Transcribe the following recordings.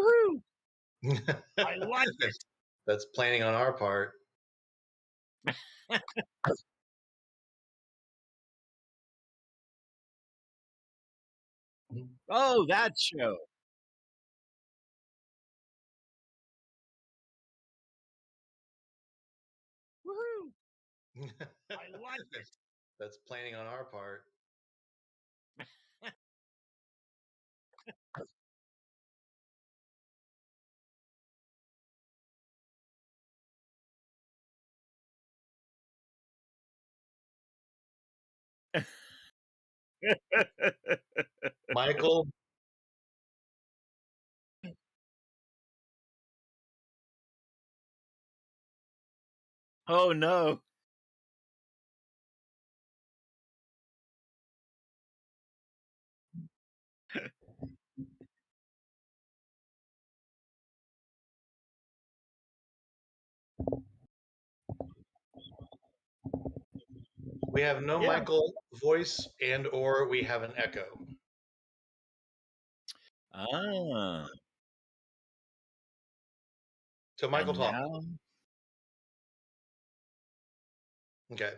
Woohoo! I like it. That's planning on our part. Oh, that show. Woohoo! I like it. That's planning on our part. Michael, Oh no. we have no Yeah. Michael voice and or we have an echo. Ah. So Michael, And talk. now Okay.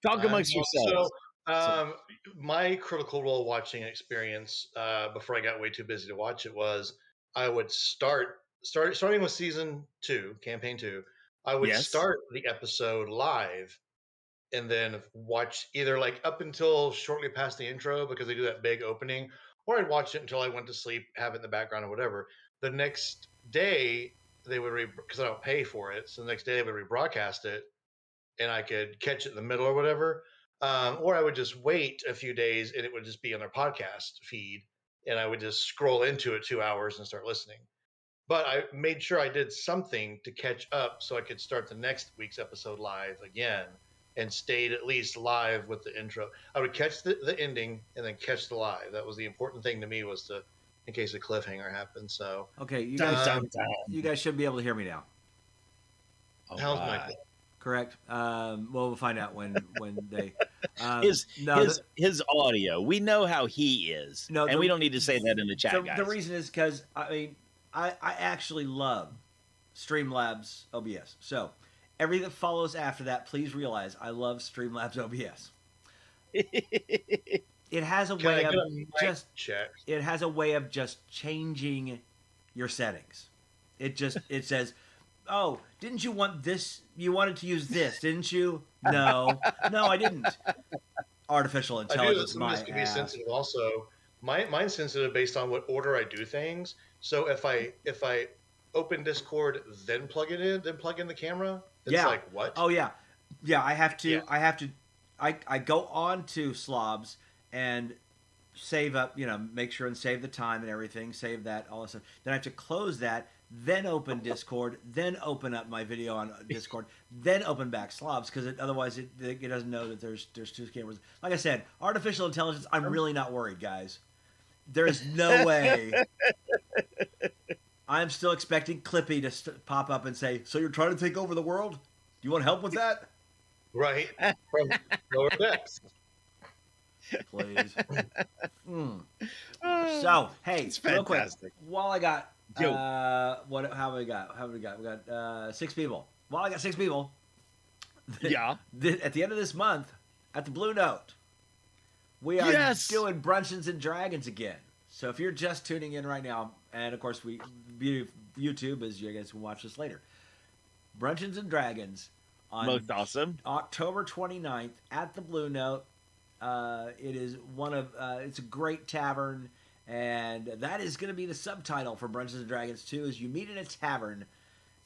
talk amongst yourselves. So, my Critical Role watching experience before I got way too busy to watch it was I would starting with season 2, campaign 2. I would Yes. start the episode live and then watch either like up until shortly past the intro because they do that big opening, or I'd watch it until I went to sleep, have it in the background or whatever. The next day they would because I don't pay for it, so the next day they would rebroadcast it, and I could catch it in the middle or whatever. Or I would just wait a few days and it would just be on their podcast feed, and I would just scroll into it 2 hours and start listening. But I made sure I did something to catch up so I could start the next week's episode live again and stayed at least live with the intro. I would catch the ending and then catch the live. That was the important thing to me, was to, in case a cliffhanger happened. So Okay, you Dun, guys, dun, dun. you guys should be able to hear me now. All how's right. Michael? Correct. Well, we'll find out when they. His audio. We know how he is, No, and we don't need to say that in the chat, guys. The reason is because I actually love Streamlabs OBS. So everything that follows after that, please realize I love Streamlabs OBS. It has a way of it has a way of just changing your settings. It says, "Oh, didn't you want this? You wanted to use this, didn't you?" No, I didn't. Artificial intelligence. This could be sensitive. Also, mine's sensitive based on what order I do things. So if I open Discord, then plug it in, then plug in the camera, it's like what? Oh yeah. I have to. I go on to Slobs and save up. Make sure and save the time and everything. Save that all this stuff. Then I have to close that. Then open Discord. Then open up my video on Discord. Then open back Slobs, because otherwise it doesn't know that there's two cameras. Like I said, artificial intelligence. I'm really not worried, guys. There's no way. I'm still expecting Clippy to pop up and say, "So you're trying to take over the world? Do you want help with that?" Right. From lower decks. Please. So, hey, It's real quick, fantastic. while I got how we got? We got 6 people. While I got 6 people, Yeah. at the end of this month, at the Blue Note, we are doing Bruncheons and Dragons again. So if you're just tuning in right now, and of course YouTube, as you guys can watch this later, Bruncheons and Dragons on Most awesome. October 29th at the Blue Note. It is it's a great tavern, and that is going to be the subtitle for Bruncheons and Dragons 2, is you meet in a tavern,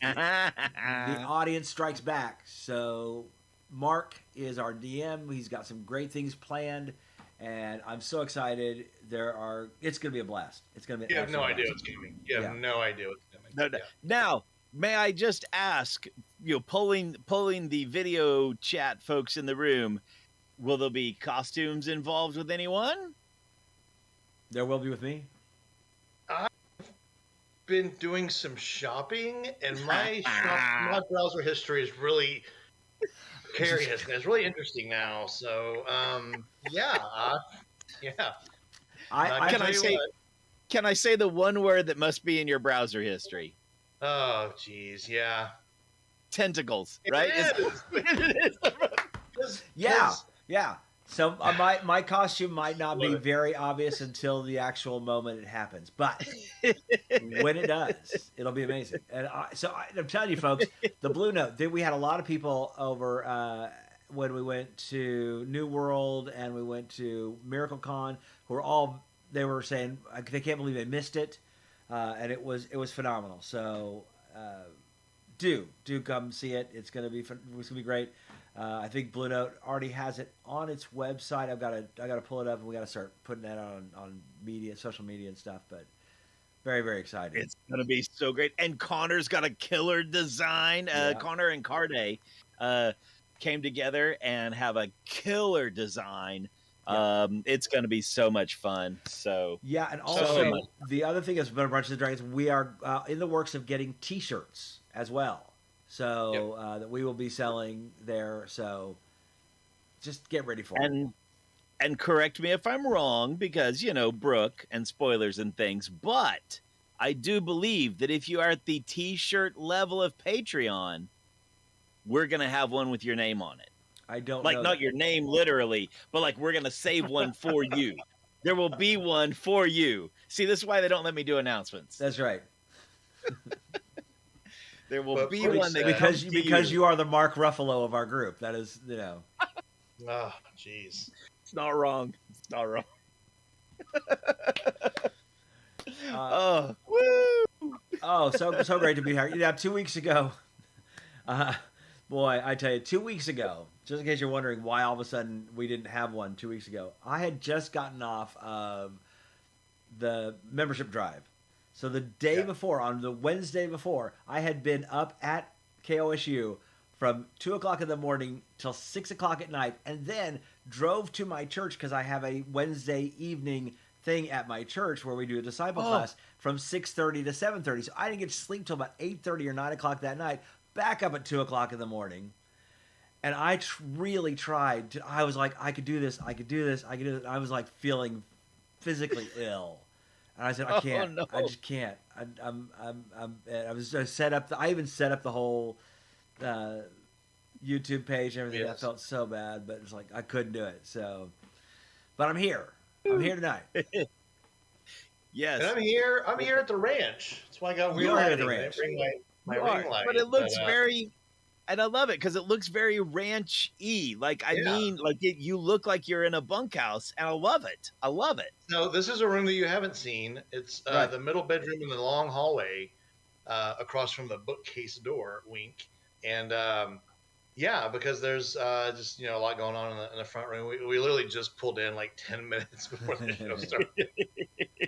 the audience strikes back. So Mark is our DM. He's got some great things planned, and I'm so excited. It's going to be a blast. It's going to be. You have no idea what's coming. You have no idea what's coming. No. Now, may I just ask, polling the video chat folks in the room, will there be costumes involved with anyone? There will be with me. I've been doing some shopping, and my browser history is really curious. It's really interesting now. So, yeah. Can I say the one word that must be in your browser history? Oh, geez, yeah. Tentacles, right? It is. Yeah. So my costume might not be very obvious until the actual moment it happens, but when it does, it'll be amazing. And I'm telling you, folks, the Blue Note. We had a lot of people over when we went to New World and we went to Miracle Con, who were they were saying they can't believe they missed it, and it was phenomenal. So do come see it. It's gonna be great. I think Blue Note already has it on its website. I gotta pull it up and we gotta start putting that on media, social media and stuff. But very, very exciting. It's gonna be so great. And Connor's got a killer design. Connor and Carday came together and have a killer design. It's going to be so much fun. So yeah, and also the other thing is, Brunch of the Dragons, we are in the works of getting T-shirts as well. So that we will be selling there. So just get ready for it. And correct me if I'm wrong, because Brooke and spoilers and things. But I do believe that if you are at the T-shirt level of Patreon, we're going to have one with your name on it. I don't know not your name literally, but we're going to save one for you. There will be one for you. See, this is why they don't let me do announcements. That's right. There will be one that because you are the Mark Ruffalo of our group. That is, Oh, jeez. It's not wrong. It's not wrong. So great to be here. 2 weeks ago, boy, I tell you, 2 weeks ago, just in case you're wondering why all of a sudden we didn't have one 2 weeks ago, I had just gotten off of the membership drive. So the day before, on the Wednesday before, I had been up at KOSU from 2 o'clock in the morning till 6 o'clock at night, and then drove to my church because I have a Wednesday evening thing at my church where we do a disciple class from 6:30 to 7:30. So I didn't get to sleep till about 8:30 or 9 o'clock that night. Back up at 2 o'clock in the morning, and I really tried to. I was like, I could do this. I could do this. I could do this. I was like feeling physically ill, and I said, I can't. No. I just can't. I was just set up. I even set up the whole YouTube page and everything. Yes. I felt so bad, but it's like I couldn't do it. So, but I'm here. I'm here tonight. Yes, and I'm here at the ranch. That's why I got real at the ranch. My ring light, but it looks very, and I love it because it looks very ranch-y. You look like you're in a bunkhouse, and I love it. I love it. No, this is a room that you haven't seen. It's the middle bedroom in the long hallway, across from the bookcase door. Wink. And because there's just a lot going on in the front room. We literally just pulled in like 10 minutes before the show started.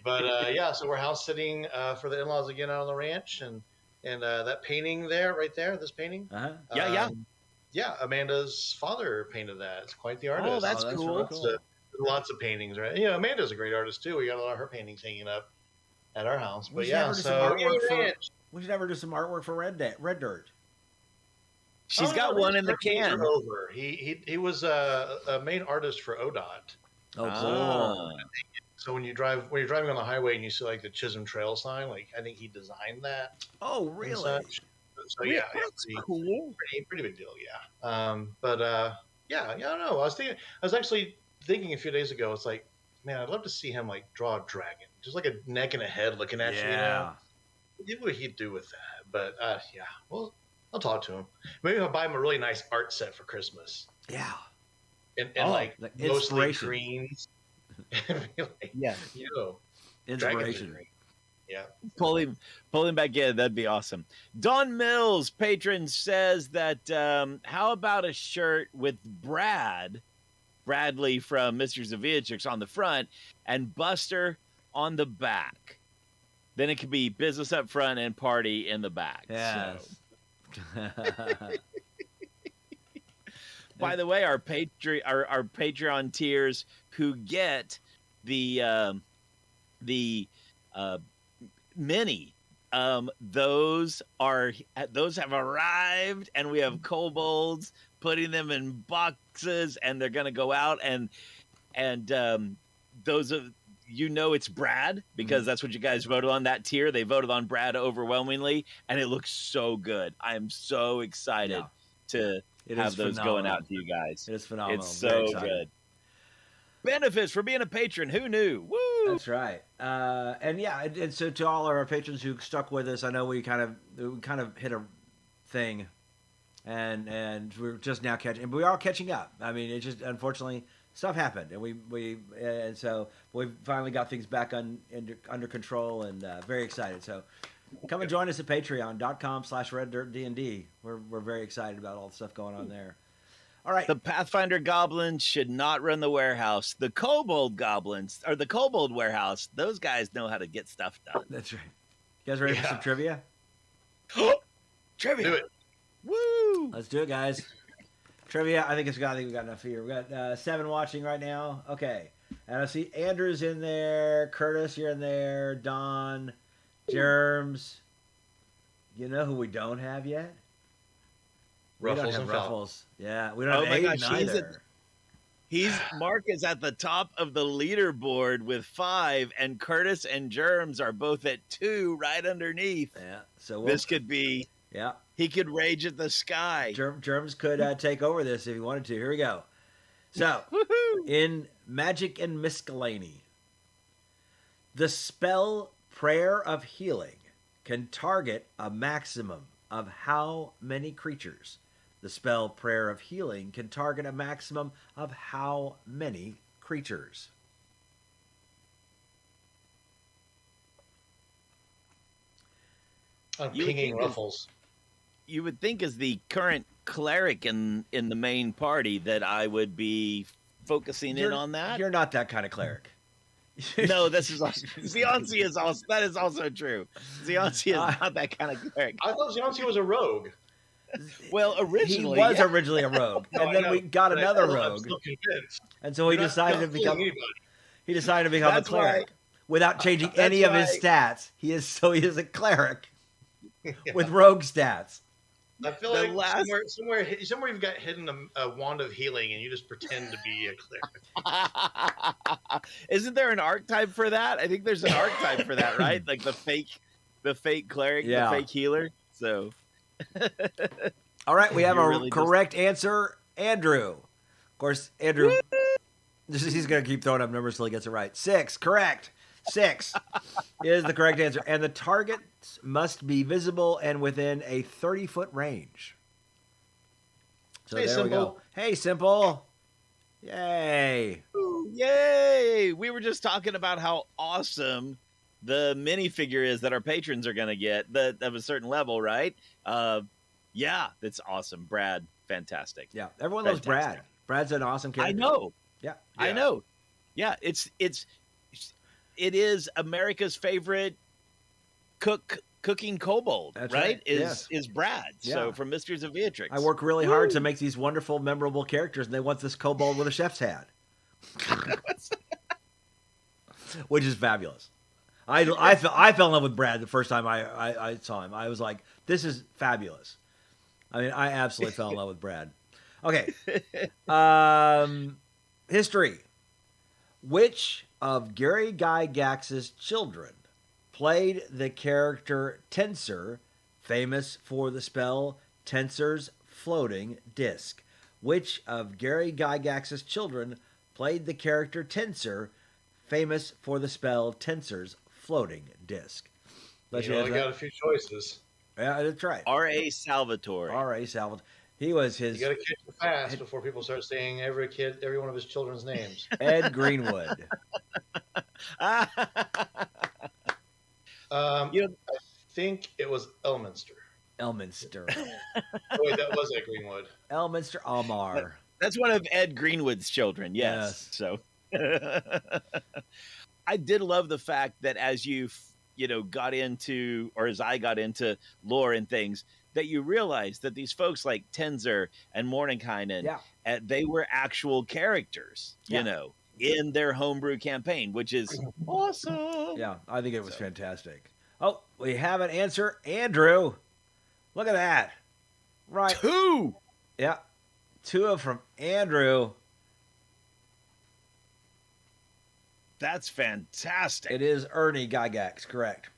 But so we're house sitting for the in-laws again out on the ranch, and that painting right there, this painting. Yeah, Amanda's father painted that. It's quite the artist. Oh, that's cool. Lots of paintings, right? Amanda's a great artist too. We got a lot of her paintings hanging up at our house. But we should ever do some artwork for Red Dirt. She's got one in the can. Over. He was a main artist for ODOT. Oh, cool. So when you're driving on the highway and you see like the Chisholm Trail sign, like I think he designed that. Oh, really? So that's cool. Pretty big deal, yeah. I don't know. I was actually thinking a few days ago. It's like, man, I'd love to see him like draw a dragon, just like a neck and a head looking at you. What would he do with that? But well, I'll talk to him. Maybe I'll buy him a really nice art set for Christmas. Yeah. And mostly greens. Inspiration. Yeah. Pull him back in. That'd be awesome. Don Mills, patron, says that how about a shirt with Bradley from Mr. Zavichix on the front and Buster on the back? Then it could be business up front and party in the back. Yes. So. By the way, our Patreon tiers who get the mini, those have arrived, and we have kobolds putting them in boxes, and they're going to go out and those of you know it's Brad because that's what you guys voted on, that tier. They voted on Brad overwhelmingly, and it looks so good. I am so excited to have those going out to you guys. It is phenomenal. It's so good. Benefits for being a patron. Who knew? Woo! That's right. And so to all of our patrons who stuck with us, I know we kind of hit a thing, and we're just now catching. And we are catching up. I mean, it just unfortunately stuff happened, and we finally got things back under control, and very excited. So come and join us at patreon.com/reddirtdnd. We're very excited about all the stuff going on there. All right. The Pathfinder goblins should not run the warehouse. The kobold goblins, or the kobold warehouse, those guys know how to get stuff done. That's right. You guys ready for some trivia? Trivia. Do it. Woo! Let's do it, guys. Trivia. I think we got enough here. We got 7 watching right now. Okay. And I see Andrew's in there. Curtis, you're in there. Don. Germs. You know who we don't have yet? We don't have Ruffles. Yeah, we don't have Aiden either. Mark is at the top of the leaderboard with 5, and Curtis and Germs are both at 2, right underneath. Yeah, so this could be. Yeah, he could rage at the sky. Germs could take over this if he wanted to. Here we go. So, in Magic and Miscellany, the spell Prayer of Healing can target a maximum of how many creatures? The spell Prayer of Healing can target a maximum of how many creatures? I'm pinging Ruffles. You would think as the current cleric in the main party that I would be focusing in on that. You're not that kind of cleric. No, this is also, Zionci is also, that is also true. Zionci is not that kind of cleric. I thought Zionci was a rogue. Well, originally he was originally a rogue, and then we got another rogue, and so he decided to become a cleric without changing any of his stats. He is a cleric with rogue stats. I feel like somewhere you've got hidden a wand of healing, and you just pretend to be a cleric. Isn't there an archetype for that? I think there's an archetype for that, right? Like the fake cleric, the fake healer. So. All right, we have a correct answer, Andrew. Of course, Andrew, he's going to keep throwing up numbers until he gets it right. 6, correct. 6 is the correct answer. And the targets must be visible and within a 30-foot range. So there we go. Hey, Simple. Yay. Ooh, yay. We were just talking about how awesome the minifigure is that our patrons are going to get of a certain level, right? Yeah, that's awesome. Brad, fantastic. Yeah, everyone loves Brad. Brad's an awesome character. I know. Yeah. I know. Yeah, it is America's favorite cooking kobold, that's right? Is Brad. Yeah. So from Mysteries of Beatrix. I work really hard to make these wonderful, memorable characters, and they want this kobold with a chef's hat. Which is fabulous. I fell in love with Brad the first time I saw him. I was like, this is fabulous. I mean, I absolutely fell in love with Brad. Okay. History. Which of Gary Gygax's children played the character Tensor, famous for the spell Tensor's Floating Disc? Which of Gary Gygax's children played the character Tensor, famous for the spell Tensor's Floating Disc? I got a few choices. Yeah, that's right. R.A. Salvatore. R.A. Salvatore. He was his. You got to catch him fast before people start saying every one of his children's names. Ed Greenwood. I think it was Elminster. Elminster. Oh, wait, that was Ed Greenwood. Elminster Almar. That's one of Ed Greenwood's children. Yes. So. I did love the fact that as you got into, or as I got into lore and things, that you realized that these folks like Tensor and Mordenkainen, they were actual characters, in their homebrew campaign, which is awesome. Yeah, I think it was fantastic. Oh, we have an answer. Andrew, look at that. Right. 2. Yeah. 2 from Andrew. That's fantastic. It is Ernie Gygax, correct.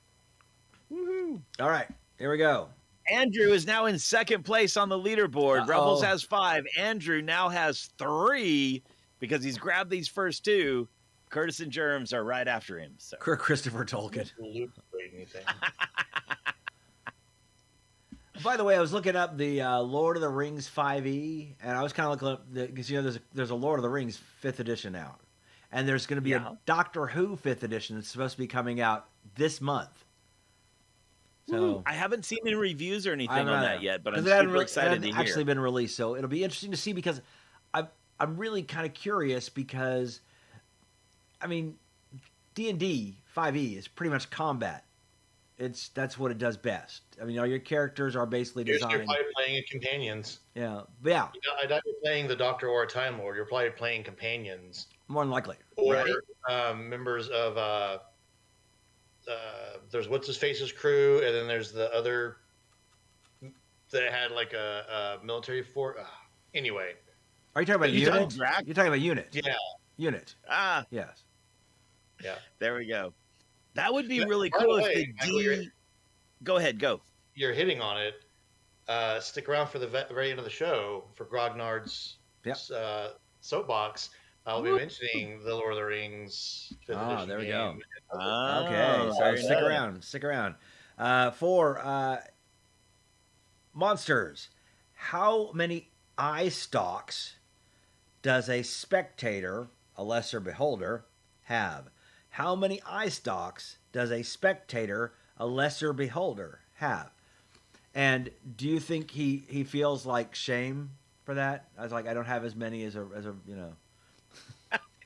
Woohoo. All right, here we go. Andrew is now in second place on the leaderboard. Uh-oh. Ruffles has 5. Andrew now has 3 because he's grabbed these first 2. Curtis and Germs are right after him. So Christopher Tolkien. Anything. By the way, I was looking up the Lord of the Rings 5e, and I was kind of looking up because there's a Lord of the Rings 5th edition out, and there's going to be a Doctor Who 5th edition that's supposed to be coming out this month. So I haven't seen any reviews or anything on that yet, but I'm super super excited to hear. Actually been released, so it'll be interesting to see because I'm really kind of curious because, I mean, D&D 5e is pretty much combat. That's what it does best. I mean, all your characters are basically designed. You're probably playing companions. Yeah. I doubt you're playing the Doctor or a Time Lord. You're probably playing companions. More than likely. Or members of there's what's his face's crew, and then there's the other that had like a military fort. Anyway, are you talking about Unit? You're talking about Unit. Yeah, Unit. Yes. Yeah. There we go. That would be really cool if the Go ahead, go. You're hitting on it. Stick around for the very end of the show for Grognard's soapbox. I'll be mentioning the Lord of the Rings 5th edition there we game. go. Okay, so stick around. For monsters, how many eye stalks does a spectator, a lesser beholder, have? How many eye stalks does a spectator, a lesser beholder, have? And do you think he feels like shame for that? I was like, I don't have as many as a you know.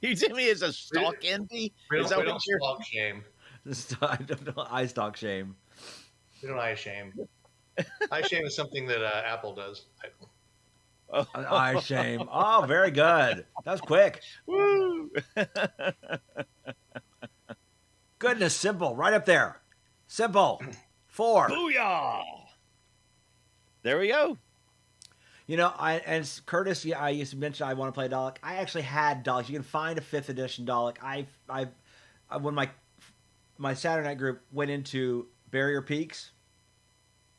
You tell me as a stalk envy? We don't stalk shame. I don't know. Eye stalk shame. We don't eye shame. Eye shame is something that Apple does. Eye shame. Oh, very good. That was quick. Woo! Goodness, simple. Right up there. Simple. 4. Booyah! There we go. You know, Curtis, I used to mention I want to play Dalek. I actually had Daleks. You can find a 5th edition Dalek. When my Saturday night group went into Barrier Peaks,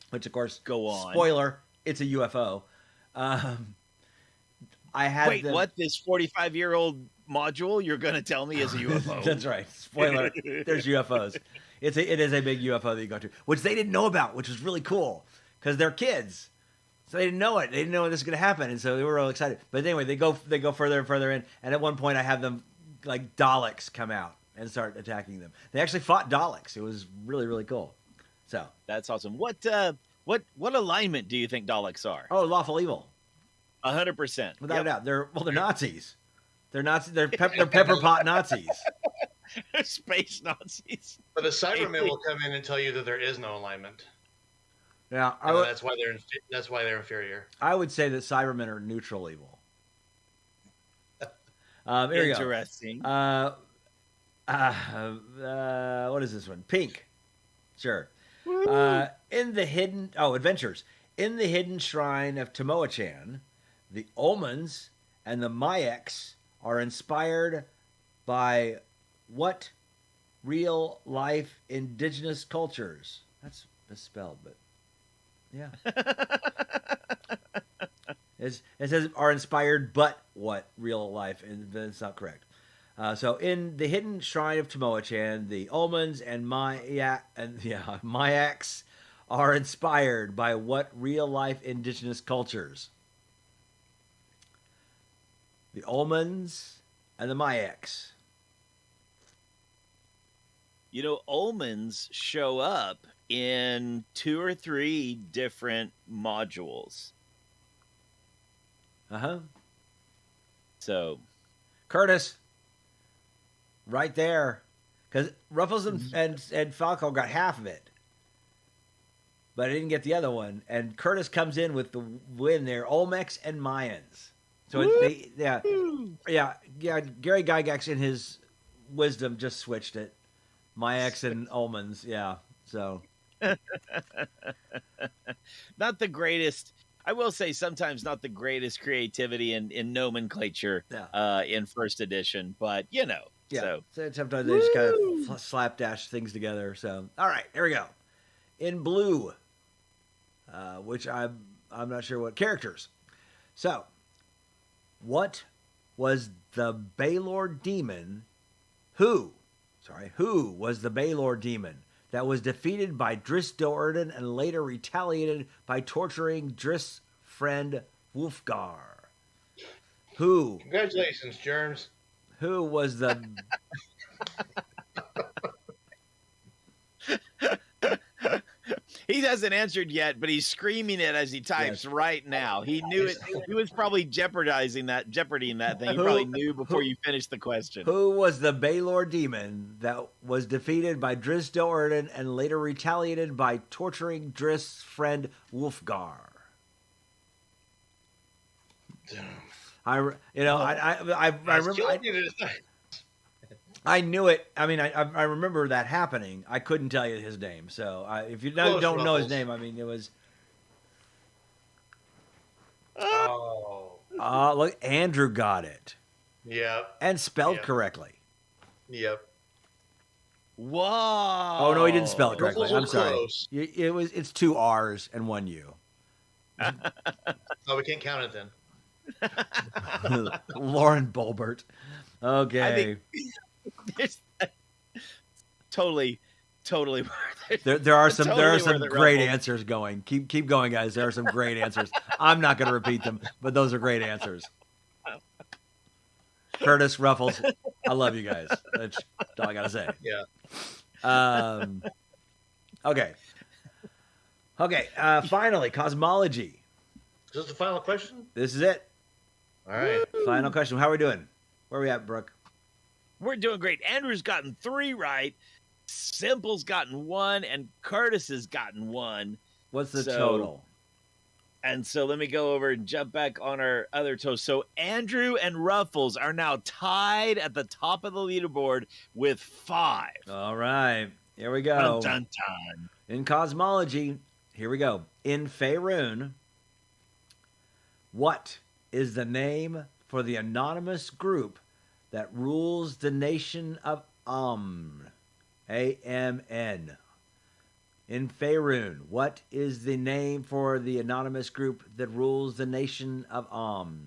which of course, spoiler, it's a UFO. I had what? This 45-year-old module you're going to tell me is a UFO? That's right. Spoiler. There's UFOs. It is a big UFO that you go to, which they didn't know about, which was really cool because they're kids. So they didn't know it. They didn't know this was going to happen, and so they were real excited. But anyway, they go further and further in, and at one point I have them like Daleks come out and start attacking them. They actually fought Daleks. It was really, really cool. So that's awesome. What alignment do you think Daleks are? Oh, lawful evil. 100%. Without a doubt. They're Nazis. They're Nazis. They're pepper pot Nazis. Space Nazis. But the Cybermen will come in and tell you that there is no alignment. Yeah, that's why they're inferior. I would say that Cybermen are neutral evil. Here Interesting. What is this one? Pink. Sure. In the hidden adventures. In the hidden shrine of Tomoa-chan, the Omens and the Mayeks are inspired by what real life indigenous cultures? That's misspelled, but yeah. It says are inspired, but what real life? And that's not correct. So in the hidden shrine of Tomoa-chan, the Omens and Mayaks are inspired by what real life indigenous cultures? The Omens and the Mayaks. You know, Omens show up in 2 or 3 different modules. So, Curtis, right there, because Ruffles and Falco got half of it, but I didn't get the other one. And Curtis comes in with the win there. Olmecs and Mayans. So Gary Gygax in his wisdom just switched it. Mayaks and Omens, yeah. So not the greatest. I will say sometimes not the greatest creativity in nomenclature in first edition, but you know, Yeah. So Sometimes they just kind of slapdash things together. So, all right, here we go. In blue, which I'm not sure what characters. So, what was the Baylor demon? Who was the Baylor demon that was defeated by Driss Do'Urden and later retaliated by torturing Driss' friend Wulfgar? Who? Congratulations, Germs. Who was the? He hasn't answered yet, but he's screaming it as he types right now. He knew it. He was probably jeoparding that thing. He probably knew before you finished the question. Who was the Baylor demon that was defeated by Driss Do'Urden and later retaliated by torturing Driss' friend Wulfgar? I knew it. I mean, I remember that happening. I couldn't tell you his name. So if you don't know his name, I mean, it was. Look, Andrew got it. Yep. And spelled correctly. Yep. Whoa. Oh no, he didn't spell it correctly. I'm sorry. Close. It's 2 R's and 1 U. Oh, we can't count it then. Lauren Bulbert. Okay. I think totally worth it. There are some great answers going. Keep going, guys. There are some great answers. I'm not going to repeat them, but those are great answers. Curtis, Ruffles, I love you guys. That's all I got to say. Yeah. Okay. Finally, cosmology. Is this the final question? This is it. All right. Final question. How are we doing? Where are we at, Brooke? We're doing great. Andrew's gotten 3 right. Simple's gotten 1, and Curtis has gotten 1. What's the total? And so let me go over and jump back on our other toast. So Andrew and Ruffles are now tied at the top of the leaderboard with 5. All right. Here we go. Dun, dun, dun. In cosmology, here we go. In Faerun, what is the name for the anonymous group that rules the nation of Amn? A-M-N. In Faerun, what is the name for the anonymous group that rules the nation of Amn?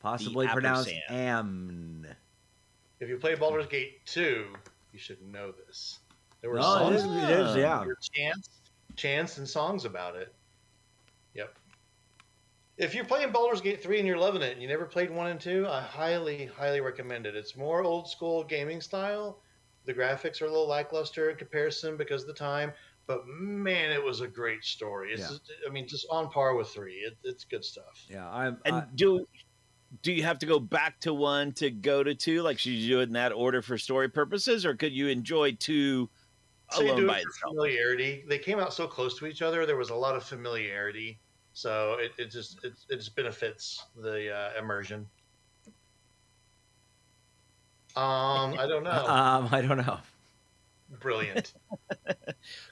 Possibly pronounced Amn. If you play Baldur's Gate 2, you should know this. There were songs. It is, yeah. Chants and songs about it. Yep. If you're playing Baldur's Gate 3 and you're loving it and you never played 1 and 2, I highly, highly recommend it. It's more old school gaming style. The graphics are a little lackluster in comparison because of the time, but man, it was a great story. It's just on par with 3. It's good stuff. Yeah, do you have to go back to 1 to go to 2? Like, should you do it in that order for story purposes, or could you enjoy 2 alone by itself? Familiarity. They came out so close to each other. There was a lot of familiarity. So it just benefits the immersion. I don't know. I don't know. Brilliant.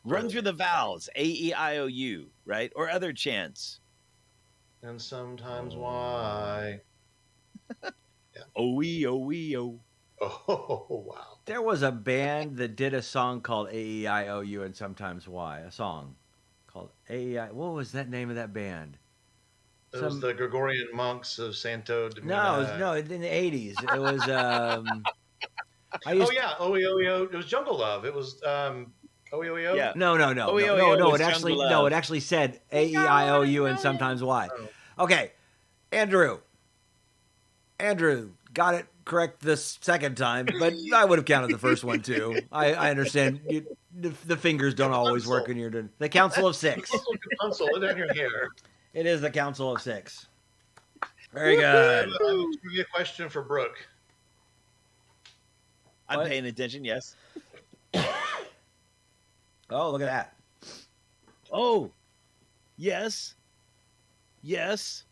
Run through the vowels, A-E-I-O-U, right? Or other chants. And sometimes why? Yeah. O-E-O-E-O. Oh, wow. There was a band that did a song called A-E-I-O-U and sometimes why. A song called A-E-I. What was that name of that band? It was the Gregorian monks of Santo Domingo. No, in the 80s. It was OEOEO. It was Jungle Love. It was OEOEO. Yeah. No. It actually said A-E-I-O-U and sometimes why. Okay. Andrew got it correct the second time, but I would have counted the first one too. I understand the fingers don't always work when you're doing the Council of 6. Let down your hair. It is the Council of 6. Very good. I have a trivia question for Brooke. I'm paying attention, yes. Oh, look at that. Oh, yes. Yes.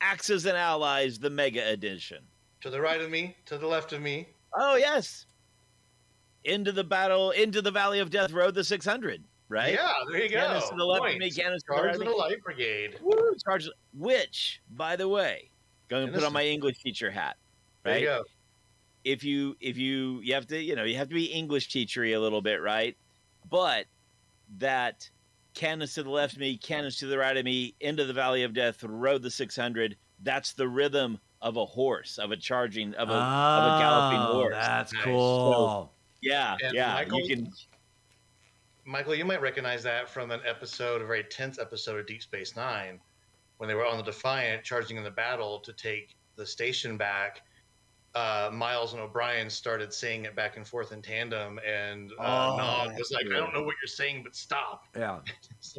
Axes and Allies, the Mega Edition. To the right of me, to the left of me. Oh, yes. Into the Valley of Death Road, the 600. Right? Yeah, there you go. Candace to the left of me, Candace to the right of me. the Light Brigade. Woo, which, by the way, going to put on my English teacher hat. Right? There you go. if you have to, you have to be English teachery a little bit, right? But that cannons to the left of me, cannons to the right of me, into the valley of death, rode the 600. That's the rhythm of a horse, of a charging, of a galloping horse. That's Nice. cool. So, yeah, And yeah. Michael, you might recognize that from a very tense episode of Deep Space Nine, when they were on the Defiant charging in the battle to take the station back. Miles and O'Brien started saying it back and forth in tandem, and Nog was like, "I don't know what you're saying, but stop." Yeah,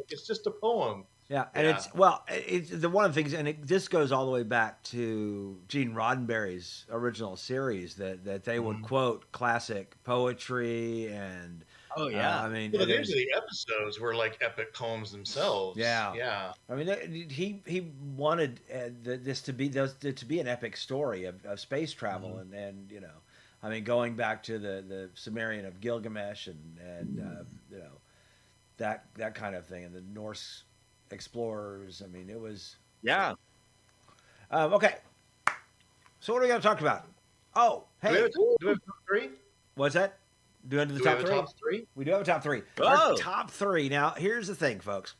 it's just a poem. Yeah, and it's the one of the things, and this goes all the way back to Gene Roddenberry's original series that they would quote classic poetry and. Oh yeah, I mean, the names of the episodes were like epic poems themselves. Yeah. I mean, he wanted this to be an epic story of space travel, and I mean, going back to the Sumerian of Gilgamesh and that kind of thing, and the Norse explorers. I mean, it was okay. So what are we going to talk about? Oh, hey, do we have top three? What's that? Do we do the top three? We do have a top three. Oh. Our top three. Now, here's the thing, folks.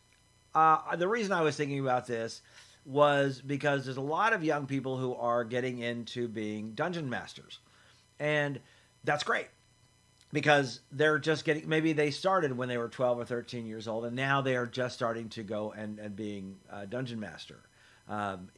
The reason I was thinking about this was because there's a lot of young people who are getting into being dungeon masters. And that's great. Because they're just getting, maybe they started when they were 12 or 13 years old, and now they are just starting to go and being a dungeon master.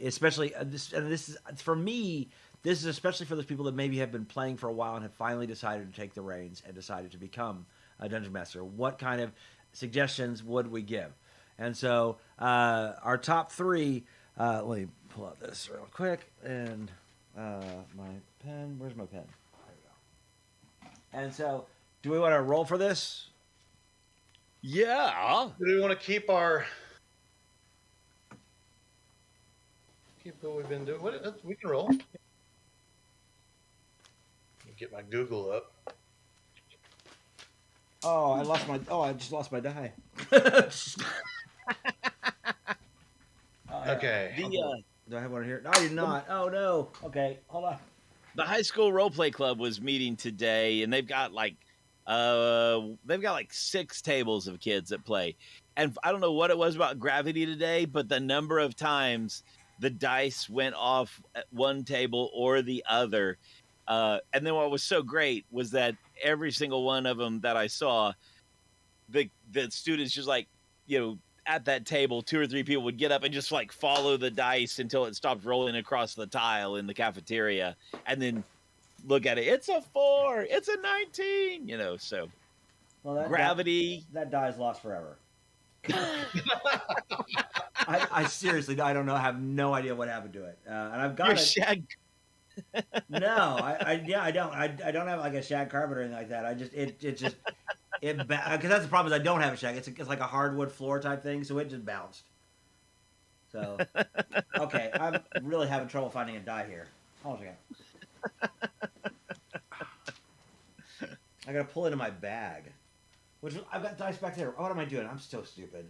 Especially, this is, for me, this is especially for those people that maybe have been playing for a while and have finally decided to take the reins and decided to become a dungeon master. What kind of suggestions would we give? And so our top three, let me pull out this real quick. And my pen, where's my pen? There we go. And so, do we want to roll for this? Yeah. Do we want to keep what we've been doing? We can roll. Get my Google up. Oh, I just lost my die. Okay. Do I have one here? No, I did not. Oh no. Okay, hold on. The high school role play club was meeting today, and they've got like 6 tables of kids that play. And I don't know what it was about gravity today, but the number of times the dice went off at one table or the other. And then what was so great was that every single one of them that I saw, the students just like, at that table, 2 or 3 people would get up and just like follow the dice until it stopped rolling across the tile in the cafeteria, and then look at it. It's a 4. It's a 19. So gravity. That die's lost forever. I seriously, I don't know. I have no idea what happened to it, and I've got shag. No, I don't. I don't have like a shag carpet or anything like that. Because that's the problem is I don't have a shag. It's like a hardwood floor type thing, so it just bounced. So, okay, I'm really having trouble finding a die here. Hold on a second. I gotta pull it in my bag, which I've got dice back there. What am I doing? I'm so stupid.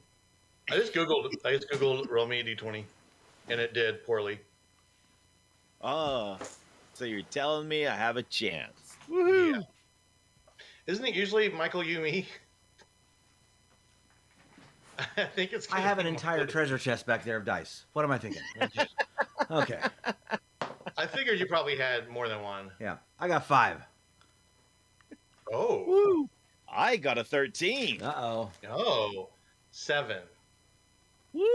I just googled roll me a d20, and it did poorly. Oh, so you're telling me I have a chance? Woohoo! Yeah. Isn't it usually Michael, you, me? I think it's. I have an entire treasure chest back there of dice. What am I thinking? Okay. I figured you probably had more than one. Yeah, I got 5. Oh. Woo! I got a 13. Uh-oh. Oh, 7. Woo!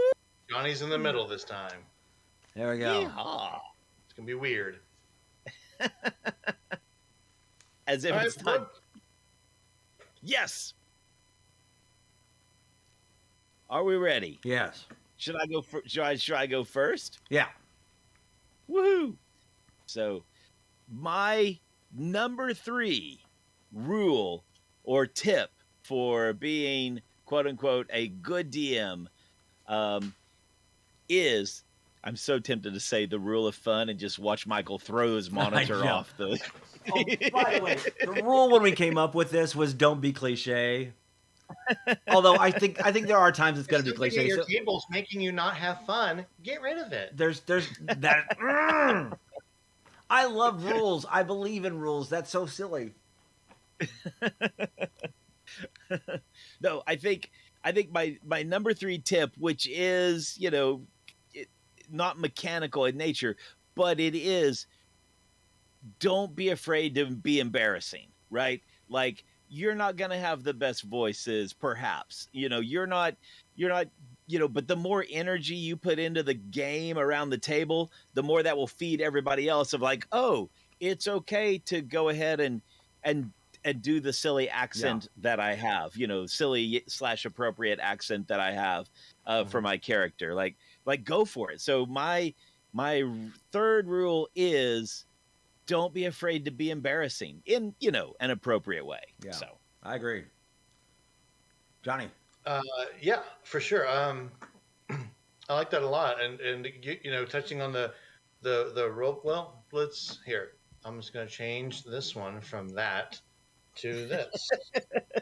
Johnny's in the middle this time. There we go. Yeehaw. It's gonna be weird. As if it's not. Yes. Are we ready? Yes. Should I go? Should I go first? Yeah. Woohoo! So, my number 3 rule or tip for being "quote unquote" a good DM is. I'm so tempted to say the rule of fun and just watch Michael throw his monitor off the. Oh, by the way, the rule when we came up with this was don't be cliche. Although I think there are times it's going to be cliche. Your table's making you not have fun. Get rid of it. There's that. I love rules. I believe in rules. That's so silly. No, I think my number 3 tip, which is, not mechanical in nature, but it is, don't be afraid to be embarrassing, right? Like, you're not going to have the best voices, perhaps. You're not, but the more energy you put into the game around the table, the more that will feed everybody else of like, oh, it's okay to go ahead and do the silly accent that I have, silly / appropriate accent that I have for my character. Like go for it. So my third rule is, don't be afraid to be embarrassing in, an appropriate way. Yeah. So I agree. Johnny. Yeah, for sure. I like that a lot. And touching on the rope. Well, I'm just going to change this one from that to this.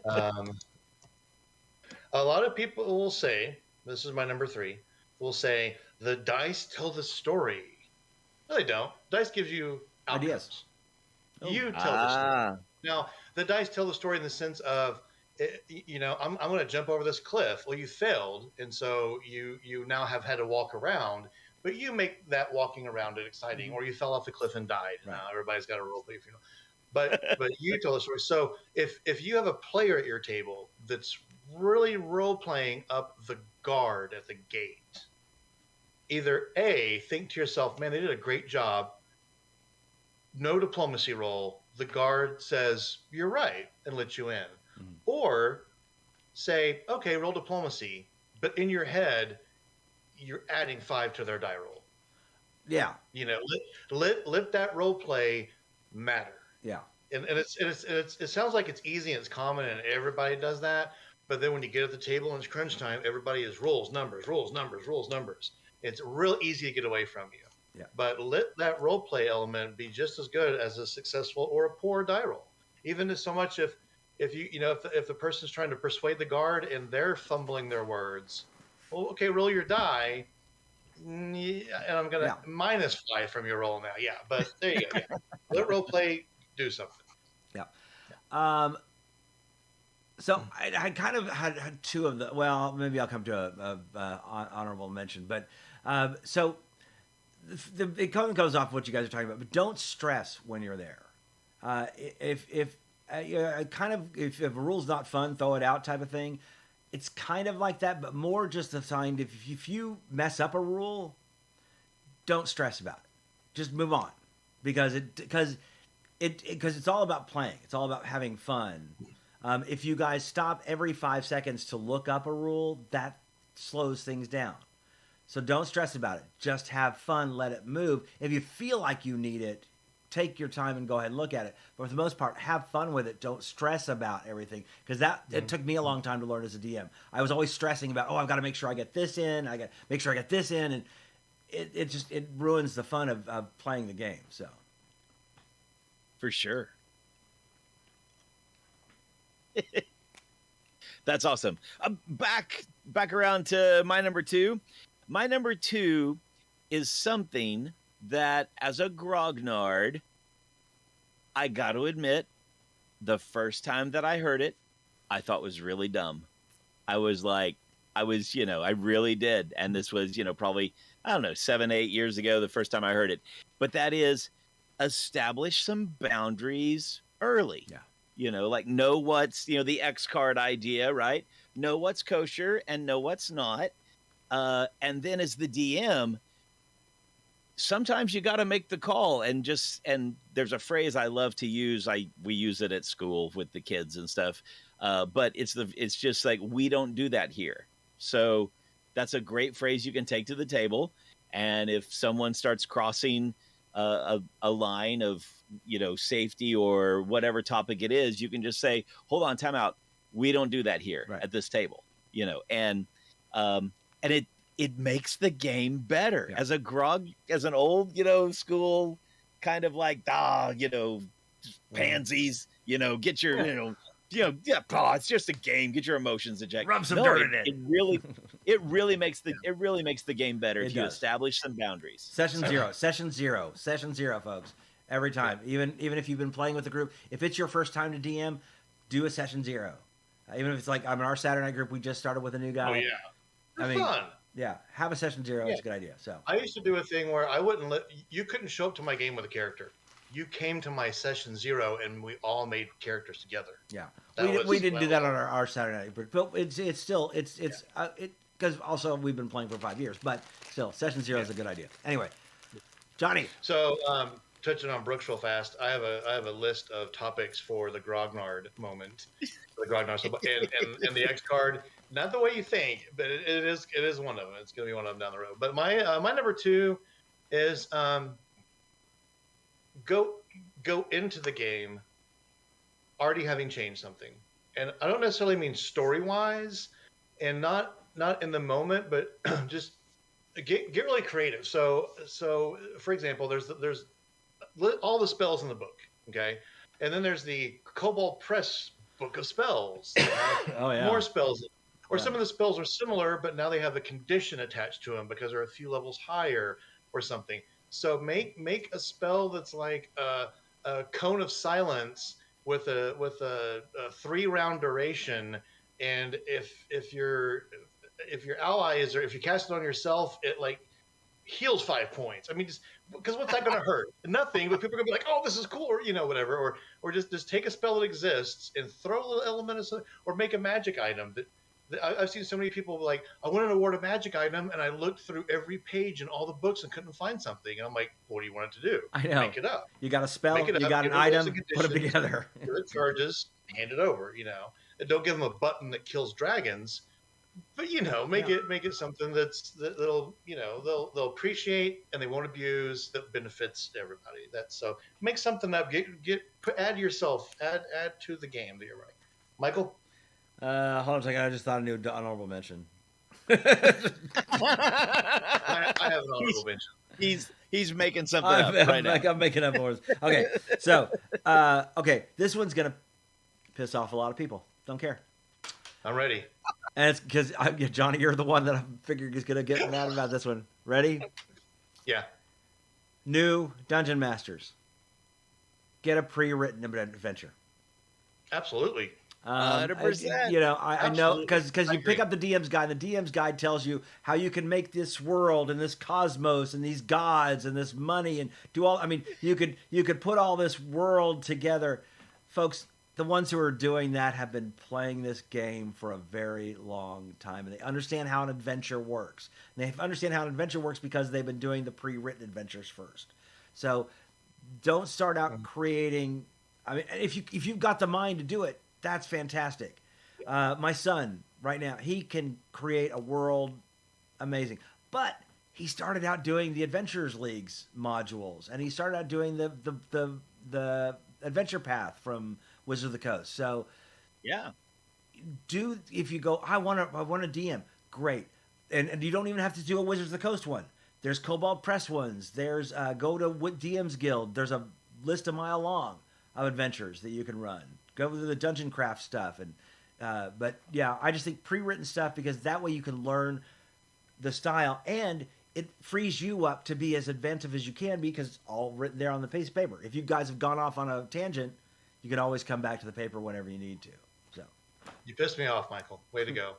A lot of people will say, this is my number 3, will say the dice tell the story. No, they don't. Dice gives you outcomes. Ideas. You tell the story. Now, the dice tell the story in the sense of, I'm going to jump over this cliff. Well, you failed, and so you now have had to walk around, but you make that walking around it exciting. Or you fell off the cliff and died. Right. Now everybody's got a role play, but you tell the story. So if you have a player at your table that's really role playing up the guard at the gate, either A, think to yourself, man, they did a great job. No diplomacy roll. The guard says, you're right, and lets you in. Or say, okay, roll diplomacy, but in your head, you're adding 5 to their die roll. Yeah. Let that role play matter. Yeah. And it sounds like it's easy and it's common and everybody does that. But then when you get at the table and it's crunch time, everybody is rules, numbers. It's real easy to get away from you. Yeah. But let that role play element be just as good as a successful or a poor die roll. Even as so much if the person's trying to persuade the guard and they're fumbling their words, well, okay, roll your die. And I'm going to -5 from your roll now. Yeah, but there you go. Yeah. Let role play do something. Yeah. So I kind of had 2 of the. Well, maybe I'll come to a honorable mention. But so it goes off what you guys are talking about. But don't stress when you're there. If a rule's not fun, throw it out type of thing. It's kind of like that, but more just a sign. If you mess up a rule, don't stress about it. Just move on, because it's all about playing. It's all about having fun. If you guys stop every 5 seconds to look up a rule, that slows things down. So don't stress about it. Just have fun. Let it move. If you feel like you need it, take your time and go ahead and look at it. But for the most part, have fun with it. Don't stress about everything, because it took me a long time to learn as a DM. I was always stressing about, I've got to make sure I get this in. I got to make sure I get this in, and it ruins the fun of playing the game. So, for sure. That's awesome. Back around to my number 2. My number 2 is something that, as a grognard, I got to admit, the first time that I heard it, I thought was really dumb. I really did. And this was, probably, 7, 8 years ago, the first time I heard it. But that is, establish some boundaries early. Yeah. Know what's, the X card idea, right? Know what's kosher and know what's not. And then as the DM, sometimes you got to make the call and there's a phrase I love to use. We use it at school with the kids and stuff. But it's just like, we don't do that here. So that's a great phrase you can take to the table. And if someone starts crossing a line of, safety or whatever topic it is, you can just say, hold on, time out. We don't do that here at this table, and it makes the game better. Yeah. As an old, school kind of like, pansies, get your, it's just a game. Get your emotions in check. Rub some dirt in it. It really makes the game better if you establish some boundaries. Session zero, folks. every time. Even if you've been playing with the group, if it's your first time to DM, do a session 0. Even if it's like I'm in our Saturday night group, we just started with a new guy. Oh yeah, I mean, fun. Yeah, have a session 0. It's a good idea. So I used to do a thing where I wouldn't let you couldn't show up to my game with a character. You came to my session 0, and we all made characters together. Yeah, we didn't do that on our Saturday night, but it's still because also we've been playing for 5 years, but still session 0 is a good idea. Anyway, Johnny. So touching on Brooks real fast, I have a list of topics for the grognard moment, the grognard and the X card. Not the way you think, but it is one of them. It's going to be one of them down the road. But my number 2 is go into the game already having changed something, and I don't necessarily mean story wise, and not in the moment, but just get really creative. So for example, there's all the spells in the book, okay, and then there's the Cobalt Press book of spells. Oh yeah, more spells. Or some of the spells are similar, but now they have a condition attached to them because they're a few levels higher or something. So make a spell that's like a cone of silence with a 3-round duration, and if your ally is, or if you cast it on yourself, it like heals 5 points. I mean, just because what's that going to hurt? Nothing. But people are going to be like, oh, this is cool, or whatever, or just take a spell that exists and throw a little element of something, or make a magic item that. I've seen so many people like, I want to award a magic item, and I looked through every page in all the books and couldn't find something. And I'm like, what do you want it to do? I know. Make it up. You got a spell, you got an item, put them together. Give it charges, hand it over, And don't give them a button that kills dragons, but make it something that'll they'll appreciate and they won't abuse, that benefits everybody. So make something up, add yourself, add to the game that you're running. Michael? Hold on a second. I just thought a new honorable mention. I have an honorable mention. He's making something up right now. I'm making up more. Okay, so this one's gonna piss off a lot of people. Don't care. I'm ready. And it's because Johnny, you're the one that I figured is gonna get mad about this one. Ready? Yeah. New Dungeon Masters. Get a pre-written adventure. Absolutely. 100%. I know because you pick up the DM's guide. The DM's guide tells you how you can make this world and this cosmos and these gods and this money and do all. I mean, you could put all this world together, folks. The ones who are doing that have been playing this game for a very long time, and they understand how an adventure works. And they understand how an adventure works because they've been doing the pre-written adventures first. So don't start out creating. I mean, if you've got the mind to do it, that's fantastic. My son, right now, he can create a world amazing. But he started out doing the Adventures League's modules, and he started out doing the Adventure Path from Wizards of the Coast. So, yeah, if you go, I want a DM, great, and you don't even have to do a Wizards of the Coast one. There's Cobalt Press ones. There's go to DM's Guild. There's a list a mile long of adventures that you can run. Go to the dungeon craft stuff, but yeah, I just think pre-written stuff, because that way you can learn the style, and it frees you up to be as inventive as you can, because it's all written there on the piece of paper. If you guys have gone off on a tangent, you can always come back to the paper whenever you need to. So you pissed me off, Michael. Way to go.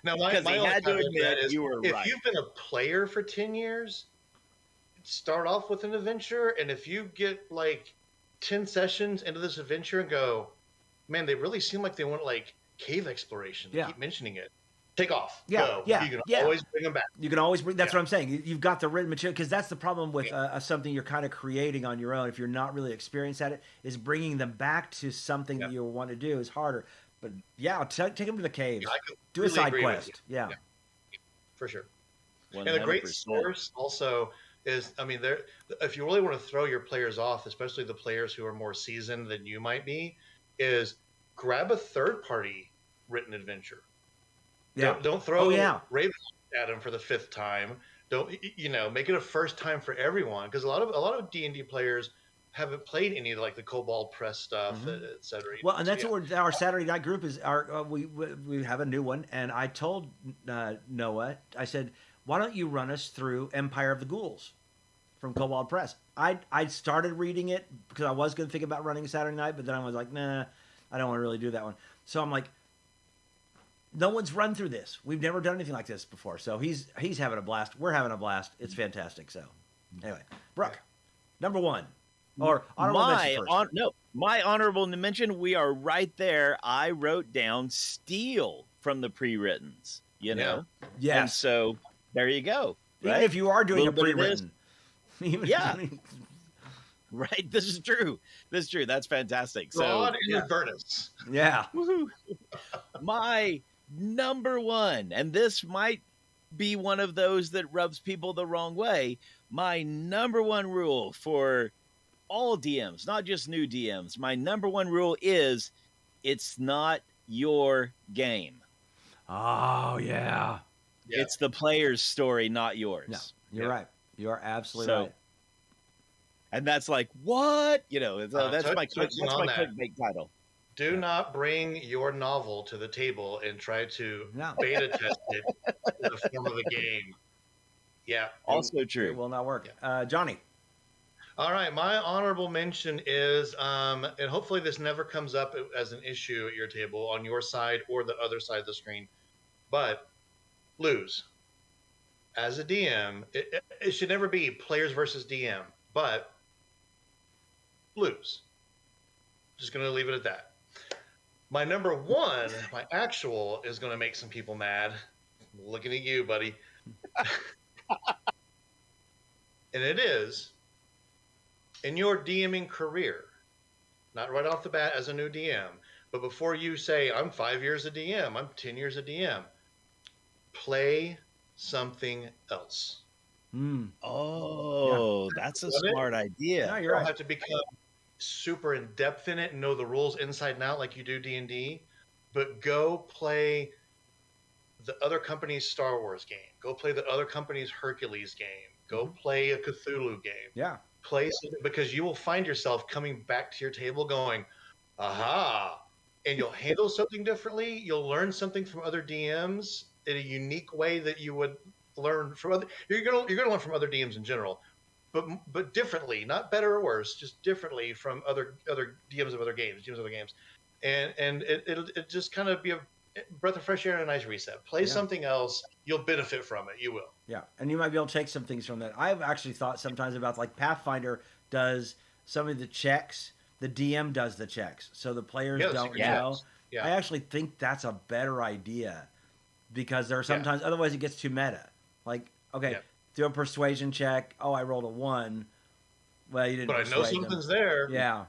Now, my he had to admit is, you were if right. you've been a player for 10 years, start off with an adventure, and if you get like 10 sessions into this adventure and go, man, they really seem like they want like cave exploration. They keep mentioning it. Take off. Go. You can always bring them back. You can always bring. That's what I'm saying. You've got the written material, because that's the problem with something you're kind of creating on your own. If you're not really experienced at it, is bringing them back to something that you want to do is harder. But take them to the caves. Do a side quest. Yeah, for sure. 100%. And a great source also is, I mean, if you really want to throw your players off, especially the players who are more seasoned than you might be, is grab a third-party written adventure. Yeah. Don't throw Raven at them for the 5th time. Don't make it a first time for everyone, because a lot of D&D players haven't played any of like the Cobalt Press stuff, etc. Well, and that's what our Saturday night group is. We have a new one, and I told Noah, I said, why don't you run us through Empire of the Ghouls from Cobalt Press? I started reading it because I was going to think about running Saturday night, but then I was like, nah, I don't want to really do that one. So I'm like, no one's run through this. We've never done anything like this before. So he's having a blast. We're having a blast. It's fantastic. So anyway, Brooke, number one. Or honorable mention first. My honorable mention, we are right there. I wrote down Steel from the pre-writtens, you know? Yes. And so there you go. Even right? if you are doing a pre-written. Right. This is true. That's fantastic. Broad in Avernus. Yeah. My number one, and this might be one of those that rubs people the wrong way. My number one rule for all DMs, not just new DMs, my number one rule is it's not your game. Oh, yeah. It's the player's story, not yours. No, you're right. You are absolutely right. And that's like, what? That's my clickbait title. Do not bring your novel to the table and try to beta test it in the form of a game. Yeah. Also true. It will not work. Johnny. All right. My honorable mention is, and hopefully this never comes up as an issue at your table on your side or the other side of the screen, but lose. As a DM, it should never be players versus DM, but lose. Just going to leave it at that. My number one, my actual, is going to make some people mad. Looking at you, buddy. And it is, in your DMing career, not right off the bat as a new DM, but before you say, I'm 5 years a DM, I'm 10 years a DM, play something else. That's a smart idea. No, you don't have to become super in depth in it and know the rules inside and out like you do D&D, but go play the other company's Star Wars game. Go play the other company's Hercules game. Go play a Cthulhu game. Yeah. Play something, because you will find yourself coming back to your table going, aha, and you'll handle something differently. You'll learn something from other DMs in a unique way that you would learn from other. You're gonna learn from other DMs in general, but differently, not better or worse, just differently from other DMs of other games, and it'll just kind of be a breath of fresh air and a nice reset. Play something else, you'll benefit from it. You will. Yeah, and you might be able to take some things from that. I've actually thought sometimes about, like, Pathfinder does some of the checks. The DM does the checks, so the players don't know. Yeah. I actually think that's a better idea, because there are sometimes otherwise it gets too meta. Like, okay, do a persuasion check. Oh, I rolled a 1. Well, you didn't. But I know something's there. Yeah.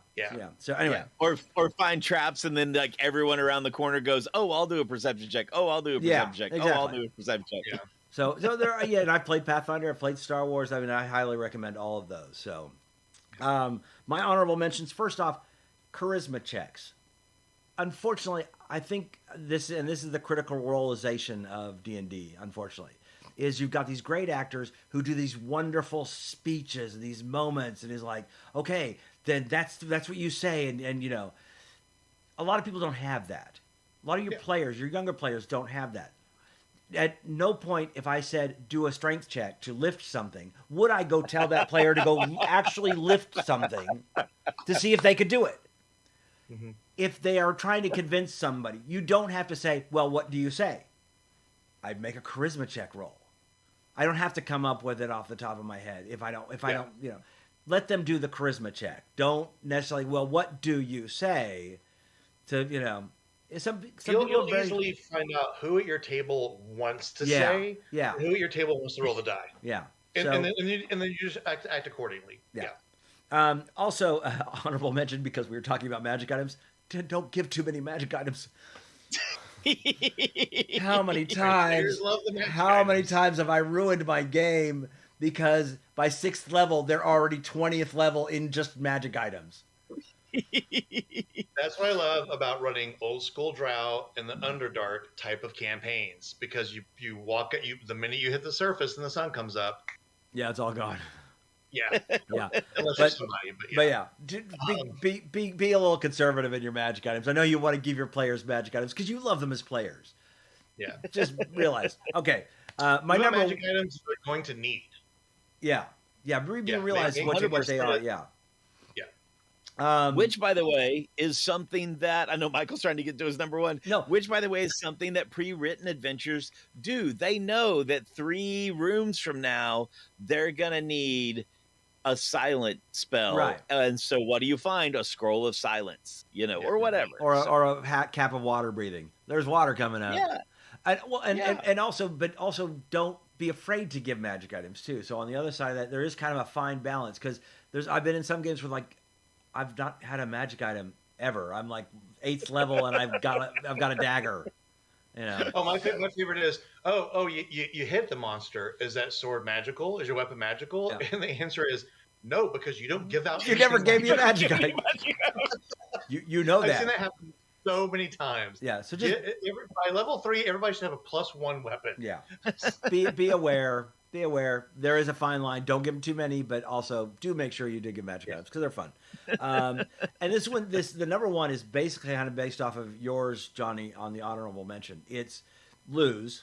So anyway, or find traps, and then like everyone around the corner goes, "Oh, I'll do a perception check. Oh, I'll do a perception check. Exactly. Oh, I'll do a perception check." Yeah. So there. And I've played Pathfinder. I've played Star Wars. I mean, I highly recommend all of those. So, my honorable mentions. First off, charisma checks. Unfortunately, I think this is the critical roleization of D&D. Unfortunately, is you've got these great actors who do these wonderful speeches, these moments, and is like, okay, then that's what you say, and a lot of people don't have that. A lot of your players, your younger players, don't have that. At no point, if I said do a strength check to lift something, would I go tell that player to go actually lift something to see if they could do it. Mm-hmm. If they are trying to convince somebody, you don't have to say, well, what do you say? I'd make a charisma check roll. I don't have to come up with it off the top of my head. If I don't, let them do the charisma check. Don't necessarily, well, what do you say? You'll easily find out who at your table wants to say, who at your table wants to roll the die. Yeah. And then you just act accordingly. Yeah. Also, honorable mention, because we were talking about magic items, don't give too many magic items. How many times have I ruined my game because by 6th level they're already 20th level in just magic items? That's what I love about running old school Drow and the Underdark type of campaigns, because you walk at the minute you hit the surface and the sun comes up. Yeah, it's all gone. Yeah. Unless but, somebody, be a little conservative in your magic items. I know you want to give your players magic items because you love them as players. Yeah. Just realize. Okay. My number magic items they're going to need. Yeah. realize what they are. Yeah. Which, by the way, is something that I know Michael's trying to get to his number one. No. Which, by the way, is something that pre-written adventures do. They know that 3 rooms from now, they're going to need a silent spell. Right. And so what do you find? A scroll of silence, or whatever. Or a cap of water breathing. There's water coming out. Yeah. And also don't be afraid to give magic items too. So on the other side of that, there is kind of a fine balance because I've been in some games where like I've not had a magic item ever. I'm like 8th level and I've got a dagger. Oh, my favorite is you hit the monster. Is that sword magical? Is your weapon magical? Yeah. And the answer is no, because you don't give out. You never gave me a magic item. you know that. I've seen that happen so many times. Yeah. So just by level 3, everybody should have a +1 weapon. Yeah. Be aware. Be aware. There is a fine line. Don't give them too many, but also do make sure you do give magic items because they're fun. And the number one is basically kind of based off of yours, Johnny, on the honorable mention. It's lose.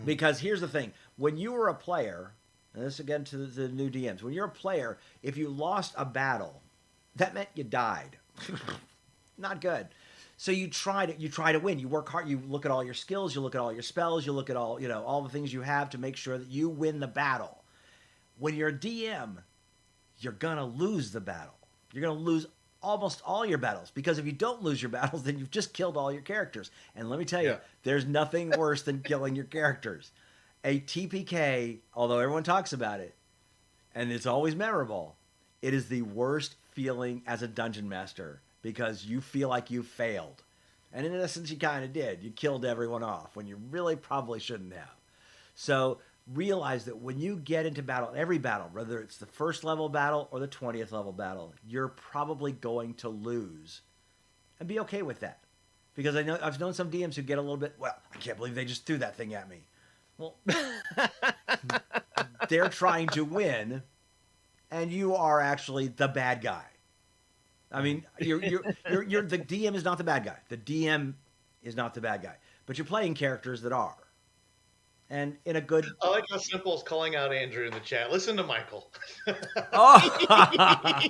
Because here's the thing. When you were a player, and this again to the new DMs, when you're a player, if you lost a battle, that meant you died. Not good. So you try to win. You work hard. You look at all your skills. You look at all your spells. You look at all the things you have to make sure that you win the battle. When you're a DM, you're gonna lose the battle. You're gonna lose almost all your battles because if you don't lose your battles, then you've just killed all your characters. And let me tell you, there's nothing worse than killing your characters. A TPK, although everyone talks about it, and it's always memorable, it is the worst feeling as a dungeon master. Because you feel like you failed. And in essence, you kind of did. You killed everyone off when you really probably shouldn't have. So realize that when you get into battle, every battle, whether it's the 1st level battle or the 20th level battle, you're probably going to lose. And be okay with that. Because I've known some DMs who get a little bit, well, I can't believe they just threw that thing at me. Well, they're trying to win, and you are actually the bad guy. I mean, you're the DM is not the bad guy. The DM is not the bad guy. But you're playing characters that are. And in a good... I like how Simple is calling out Andrew in the chat. Listen to Michael. Oh!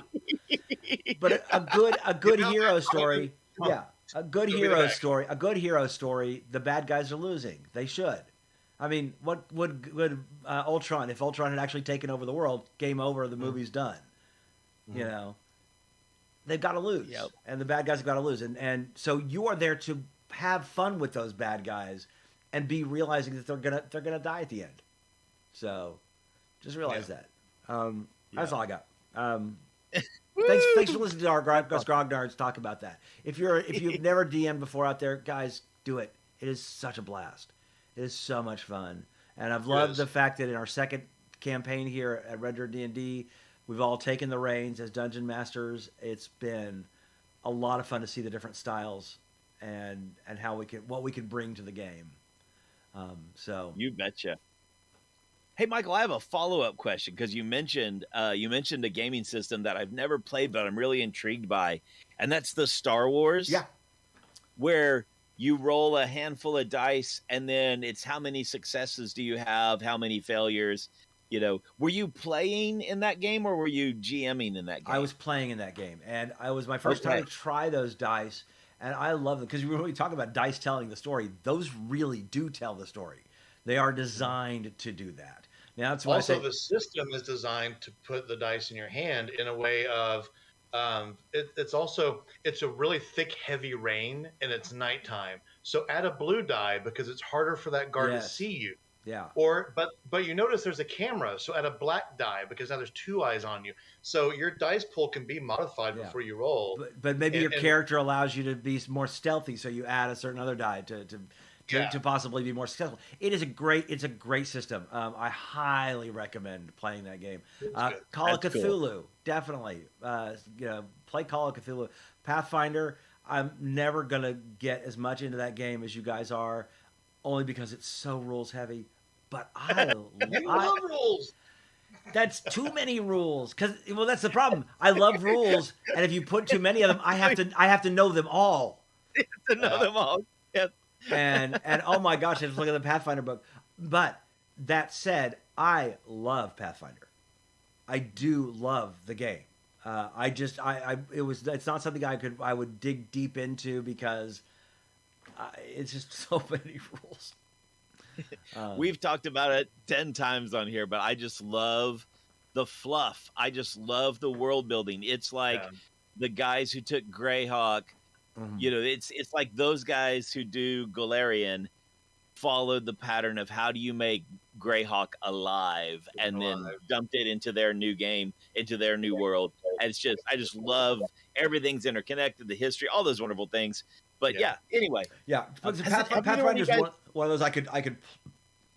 But a good hero story. Yeah. A good hero story, the bad guys are losing. They should. I mean, what would Ultron, if Ultron had actually taken over the world, game over, the movie's done. They've got to lose, and the bad guys have got to lose, and so you are there to have fun with those bad guys, and be realizing that they're gonna die at the end. So, just realize that. That's all I got. Thanks for listening to our grognerds talk about that. If you've never DM'd before out there, guys, do it. It is such a blast. It is so much fun, and I've loved the fact that in our second campaign here at Red Dead D&D. We've all taken the reins as dungeon masters. It's been a lot of fun to see the different styles and what we can bring to the game. So you betcha. Hey, Michael, I have a follow-up question because you mentioned a gaming system that I've never played, but I'm really intrigued by, and that's the Star Wars. Yeah, where you roll a handful of dice, and then it's how many successes do you have, how many failures. Were you playing in that game or were you GMing in that game? I was playing in that game, and it was my first time to try those dice, and I love them because when we talk about dice telling the story, those really do tell the story. They are designed to do that. Now, that's why also the system is designed to put the dice in your hand in a way of it's a really thick, heavy rain, and it's nighttime. So add a blue die because it's harder for that guard to see you. Yeah. But you notice there's a camera, so add a black die because now there's 2 eyes on you. So your dice pool can be modified before you roll. But maybe your character allows you to be more stealthy, so you add a certain other die to possibly be more successful. It's a great system. I highly recommend playing that game. Call of Cthulhu, definitely. Play Call of Cthulhu. Pathfinder, I'm never gonna get as much into that game as you guys are, only because it's so rules heavy. But I love rules. That's too many rules. That's the problem. I love rules, and if you put too many of them, I have to know them all. You have to know them all. Yep. And oh my gosh, I just look at the Pathfinder book. But that said, I love Pathfinder. I do love the game. It's not something I would dig deep into because it's just so many rules. We've talked about it 10 times on here, but I just love the fluff. I just love the world building. It's like the guys who took Greyhawk, you know, it's like those guys who do Golarion followed the pattern of how do you make Greyhawk alive and then dumped it into their new game, into their new world. And it's just, I just love everything's interconnected, the history, all those wonderful things. But anyway. Yeah. Pathfinder is one of those I could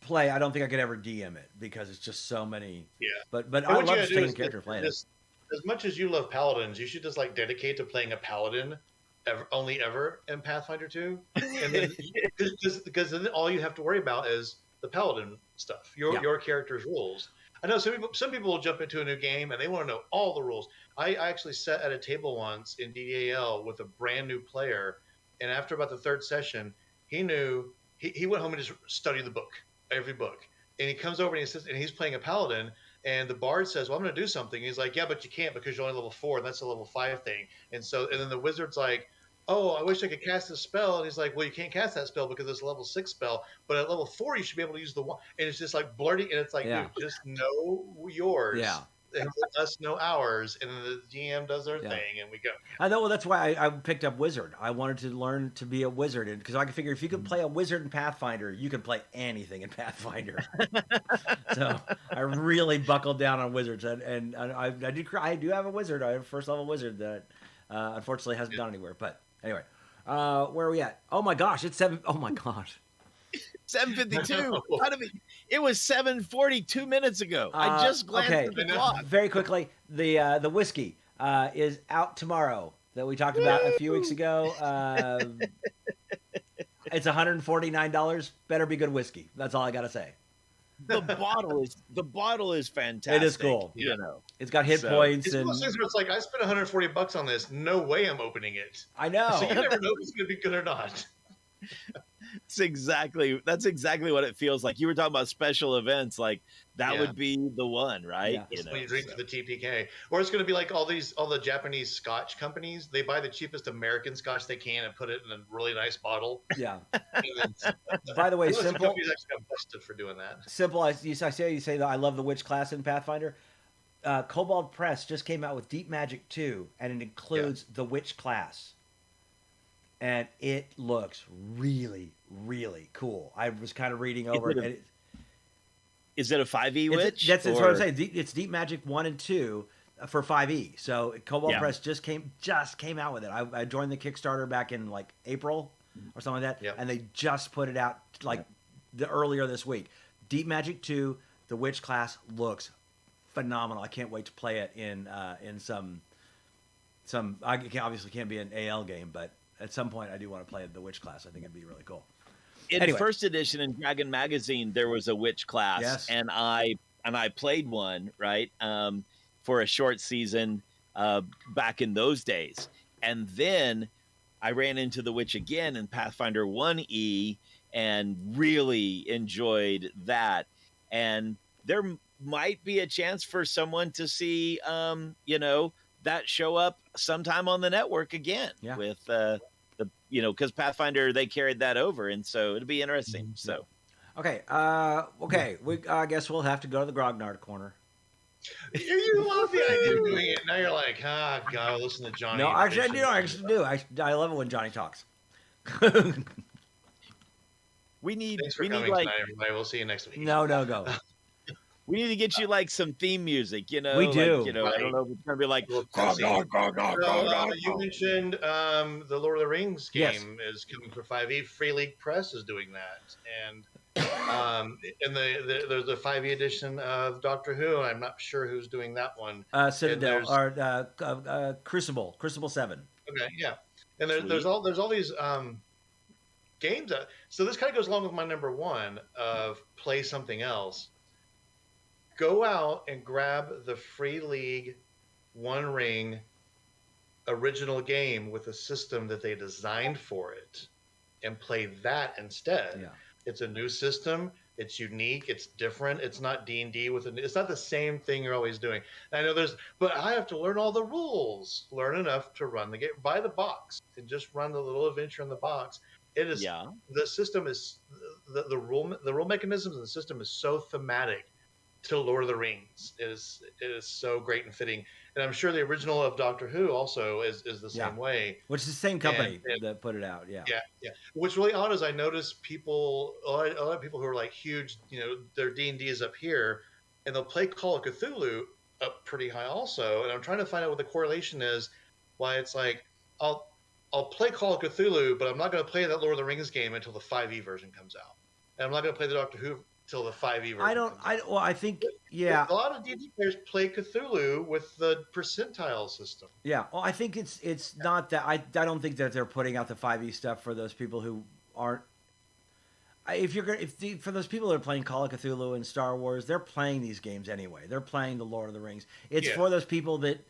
play. I don't think I could ever DM it because it's just so many. Yeah. But I love just taking character playing it. As much as you love Paladins, you should just like dedicate to playing a Paladin ever in Pathfinder 2, and then because then all you have to worry about is the Paladin stuff, your character's rules. I know some people will jump into a new game and they want to know all the rules. I actually sat at a table once in DDAL with a brand new player, and after about the third session, he knew he went home and just studied the book, every book, and he comes over and he says, and he's playing a Paladin. And the bard says, well, I'm going to do something. He's like, yeah, but you can't because you're only level 4, and that's a level 5 thing. And then the wizard's like, oh, I wish I could cast this spell. And he's like, well, you can't cast that spell because it's a level 6 spell. But at level 4, you should be able to use the one. And it's just like blurting. And it's like, dude, just know yours. Yeah. And let us know ours. And then the GM does their thing, and we go. I know. Well, that's why I picked up Wizard. I wanted to learn to be a wizard. Because I could figure if you could play a wizard in Pathfinder, you could play anything in Pathfinder. So I really buckled down on wizards. And I do have a wizard. I have a first level wizard that unfortunately hasn't gone anywhere. But anyway, where are we at? Oh my gosh, it's 7. Oh my gosh. 7:52. It was 7:42 minutes ago. I just glanced at the clock. Very quickly, the whiskey is out tomorrow that we talked about a few weeks ago. It's $149. Better be good whiskey. That's all I gotta say. The bottle is fantastic. It is cool. You know, it's got hit points. It's one of those things where it's like, I spent $140 on this. No way I'm opening it. I know. So you never know if it's going to be good or not. that's exactly what it feels like. You were talking about special events, like that would be the one, right? Yeah. You know, when you drink for the TPK, or it's going to be like all the Japanese Scotch companies. They buy the cheapest American Scotch they can and put it in a really nice bottle. Yeah. By the way, Simple companies actually got busted for doing that. Simple, you say that I love the witch class in Pathfinder. Kobold Press just came out with Deep Magic 2, and it includes the witch class. And it looks really, really cool. I was kind of reading over it. Is it a 5e witch? That's what I'm saying. It's Deep Magic 1 and 2 for 5e. So Kobold Press just came out with it. I joined the Kickstarter back in like April or something like that, and they just put it out like earlier this week. Deep Magic 2, the witch class looks phenomenal. I can't wait to play it in some. I obviously can't be an AL game, but at some point I do want to play the witch class. I think it'd be really cool. In first edition in Dragon Magazine, there was a witch class, and I played one for a short season back in those days, and then I ran into the witch again in Pathfinder 1E and really enjoyed that. And there might be a chance for someone to see, that show up sometime on the network again with because Pathfinder, they carried that over. And so it'll be interesting. So, okay. I guess we'll have to go to the grognard corner. You love the idea of doing it. Now you're like, God, listen to Johnny. No, actually, I do. I love it when Johnny talks. Thanks for coming tonight, everybody. We'll see you next week. No, go. We need to get you like some theme music, We do. I don't know if it's gonna be like. You mentioned the Lord of the Rings game is coming for 5e. Free League Press is doing that, and there's a 5e edition of Doctor Who. I'm not sure who's doing that one. Citadel or Crucible 7. Okay, yeah, and there's all these games. So this kind of goes along with my number one of play something else. Go out and grab the Free League One Ring original game with a system that they designed for it and play that instead. Yeah. It's a new system. It's unique. It's different. It's not D&D it's not the same thing you're always doing. And I know but I have to learn all the rules, learn enough to run the game, buy the box, and just run the little adventure in the box. It is, the system is, the rule mechanisms and the system is so thematic to Lord of the Rings. It is so great and fitting. And I'm sure the original of Doctor Who also is the same way. Which is the same company that put it out. Yeah. What's really odd is I notice a lot of people who are like huge, their D&D is up here, and they'll play Call of Cthulhu up pretty high also. And I'm trying to find out what the correlation is, why it's like, I'll play Call of Cthulhu, but I'm not going to play that Lord of the Rings game until the 5e version comes out. And I'm not going to play the Doctor Who till the 5e version. I think a lot of D&D players play Cthulhu with the percentile system. Yeah, well, I think it's not that I don't think that they're putting out the 5e stuff for those people who aren't. For those people that are playing Call of Cthulhu and Star Wars, they're playing these games anyway. They're playing the Lord of the Rings. It's for those people that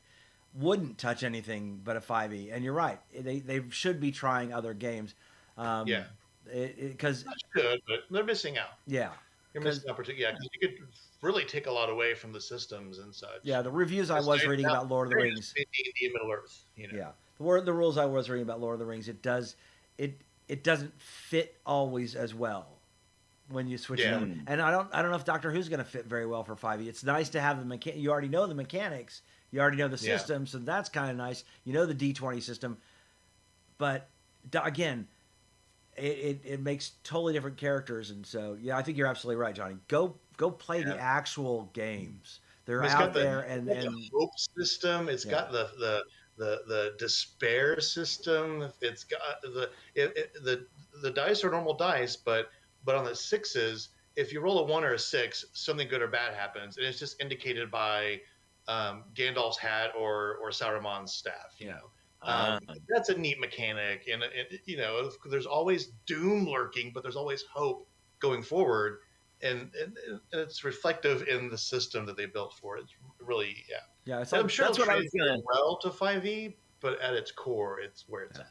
wouldn't touch anything but a 5e. And you're right, they should be trying other games. Because but they're missing out. Yeah. You're missing opportunity. Yeah, because you could really take a lot away from the systems and such. Yeah, the reviews I was reading about Lord of the Rings. D&D Middle Earth. Yeah, the rules I was reading about Lord of the Rings, it doesn't fit always as well when you switch it over. And I don't know if Doctor Who's going to fit very well for 5e. It's nice to have you already know the mechanics, you already know the system, so that's kind of nice. You know the D20 system, but again, it makes totally different characters, and so I think you're absolutely right, Johnny. Go play the actual games. They're out there, and the hope system. It's got the despair system. It's got the dice are normal dice, but on the sixes, if you roll a 1 or a 6, something good or bad happens, and it's just indicated by Gandalf's hat or Saruman's staff. That's a neat mechanic, and there's always doom lurking, but there's always hope going forward, and it's reflective in the system that they built for it. It's really I'm sure that's what I was going to 5e, but at its core, it's where it's at.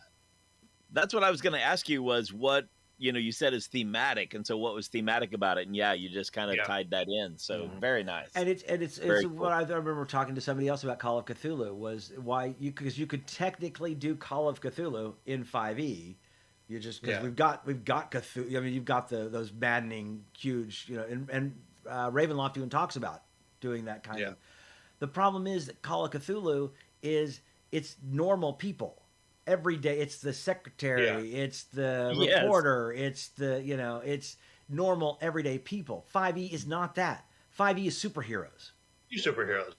That's what I was going to ask you was what you said is thematic, and so what was thematic about it? And you just kind of tied that in. So very nice. And it's cool. What I remember talking to somebody else about Call of Cthulhu was why because you could technically do Call of Cthulhu in 5e. You just because we've got Cthulhu. I mean, you've got those maddening, huge, and Ravenloft even talks about doing that kind of. The problem is that Call of Cthulhu it's normal people. Every day, it's the secretary, it's the reporter, it's it's normal everyday people. 5e is not that. 5e is superheroes. Superheroes,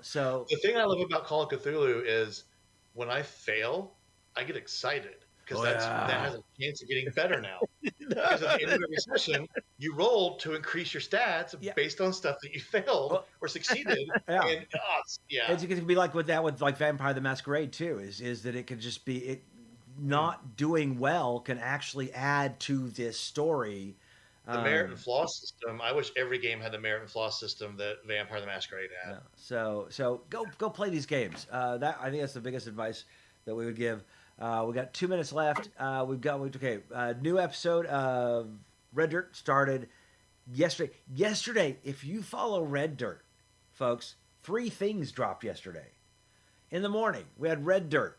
So the thing I love about Call of Cthulhu is when I fail, I get excited because that has a chance of getting better now. Because at the end of every session, you roll to increase your stats based on stuff that you failed or succeeded. And it could be like with Vampire the Masquerade too. Is that it could just be not doing well can actually add to this story. The merit and flaw system. I wish every game had the merit and flaw system that Vampire the Masquerade had. So go play these games. I think that's the biggest advice that we would give. We got 2 minutes left. New episode of Red Dirt started yesterday. Yesterday, if you follow Red Dirt, folks, 3 things dropped yesterday. In the morning, we had Red Dirt.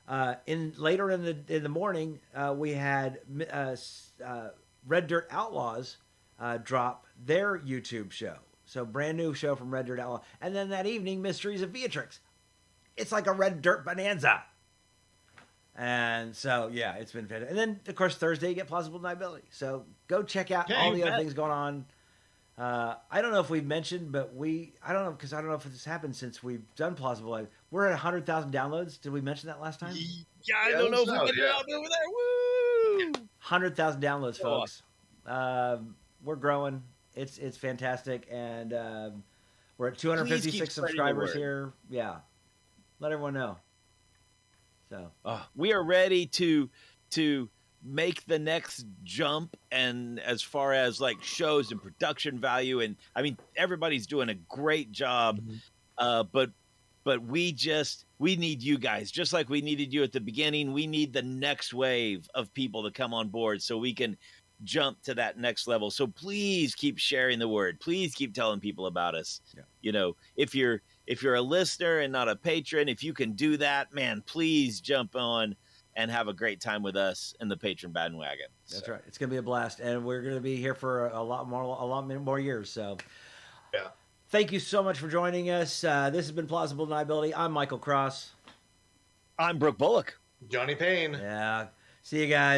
Later in the morning, we had Red Dirt Outlaws drop their YouTube show. So brand new show from Red Dirt Outlaw. And then that evening, Mysteries of Beatrix. It's like a Red Dirt bonanza. And so, it's been fantastic. And then, of course, Thursday, you get Plausible Deniability. So go check out all the other things going on. I don't know if we've mentioned, but I don't know if this happened since we've done Plausible. We're at 100,000 downloads. Did we mention that last time? Yeah, I don't know if we get it out over there. Woo! 100,000 downloads, folks. We're growing. It's fantastic. And we're at 256 subscribers here. Yeah. Let everyone know. So we are ready to make the next jump, and as far as like shows and production value, and I mean everybody's doing a great job, but we need you guys just like we needed you at the beginning. We need the next wave of people to come on board so we can jump to that next level. So please keep sharing the word. Please keep telling people about us. Yeah. You know, if you're a listener and not a patron, if you can do that, man, please jump on and have a great time with us in the patron bandwagon. That's right. It's going to be a blast, and we're going to be here for a lot more years. So, yeah. Thank you so much for joining us. This has been Plausible Deniability. I'm Michael Cross. I'm Brooke Bullock. Johnny Payne. Yeah. See you guys.